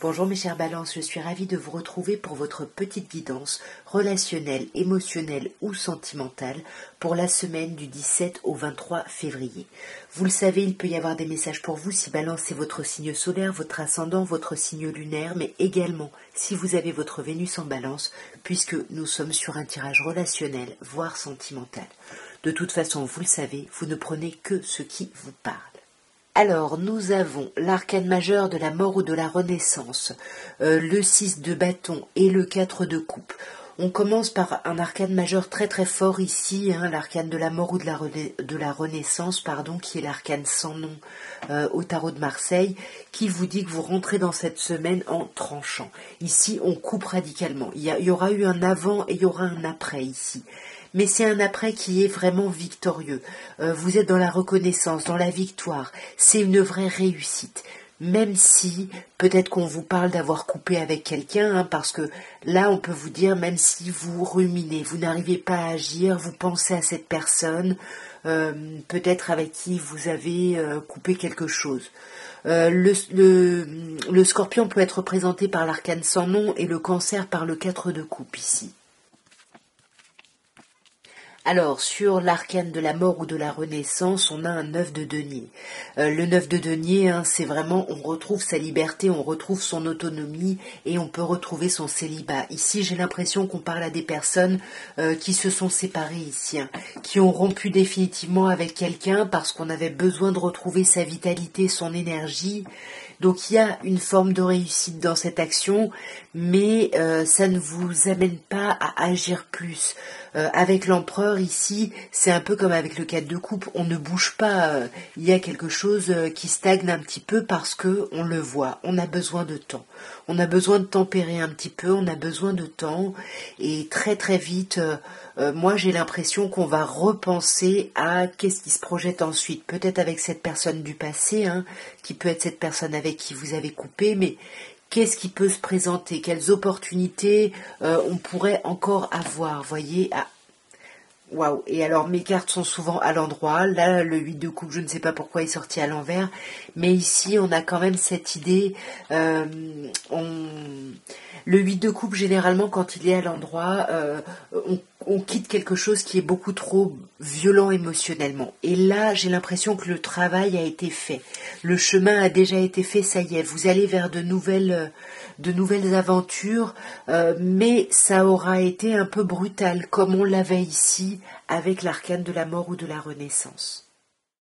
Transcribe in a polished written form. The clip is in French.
Bonjour mes chers balances, je suis ravie de vous retrouver pour votre petite guidance relationnelle, émotionnelle ou sentimentale pour la semaine du 17 au 23 février. Vous le savez, il peut y avoir des messages pour vous si balance c'est votre signe solaire, votre ascendant, votre signe lunaire, mais également si vous avez votre Vénus en balance, puisque nous sommes sur un tirage relationnel, voire sentimental. De toute façon, vous le savez, vous ne prenez que ce qui vous parle. Alors, nous avons l'arcane majeur de la mort ou de la renaissance, le 6 de bâton et le 4 de coupe. On commence par un arcane majeur très très fort ici, l'arcane de la mort ou de la renaissance, qui est l'arcane sans nom au tarot de Marseille, qui vous dit que vous rentrez dans cette semaine en tranchant. Ici, on coupe radicalement. Il y aura eu un avant et il y aura un après ici. Mais c'est un après qui est vraiment victorieux. Vous êtes dans la reconnaissance, dans la victoire. C'est une vraie réussite. Même si, peut-être qu'on vous parle d'avoir coupé avec quelqu'un, parce que là, on peut vous dire, même si vous ruminez, vous n'arrivez pas à agir, vous pensez à cette personne, peut-être avec qui vous avez coupé quelque chose. Le scorpion peut être représenté par l'arcane sans nom et le cancer par le 4 de coupe ici. Alors, sur l'arcane de la mort ou de la renaissance, on a un 9 de denier. Le 9 de denier, c'est vraiment, on retrouve sa liberté, on retrouve son autonomie et on peut retrouver son célibat. Ici, j'ai l'impression qu'on parle à des personnes qui se sont séparées ici, qui ont rompu définitivement avec quelqu'un parce qu'on avait besoin de retrouver sa vitalité, son énergie. Donc il y a une forme de réussite dans cette action, mais ça ne vous amène pas à agir plus. Avec l'empereur ici, c'est un peu comme avec le 4 de coupe, on ne bouge pas, il y a quelque chose qui stagne un petit peu parce que on le voit, on a besoin de temps. On a besoin de tempérer un petit peu, on a besoin de temps, et très très vite, moi j'ai l'impression qu'on va repenser à qu'est-ce qui se projette ensuite, peut-être avec cette personne du passé, qui peut être cette personne avec qui vous avez coupé, mais qu'est-ce qui peut se présenter, quelles opportunités on pourrait encore avoir, voyez. Waouh. Et alors mes cartes sont souvent à l'endroit. Là, le 8 de coupe, je ne sais pas pourquoi il est sorti à l'envers. Mais ici, on a quand même cette idée. Le 8 de coupe, généralement, quand il est à l'endroit, on quitte quelque chose qui est beaucoup trop violent émotionnellement. Et là, j'ai l'impression que le travail a été fait. Le chemin a déjà été fait, ça y est. Vous allez vers de nouvelles aventures, mais ça aura été un peu brutal, comme on l'avait ici avec l'arcane de la mort ou de la renaissance.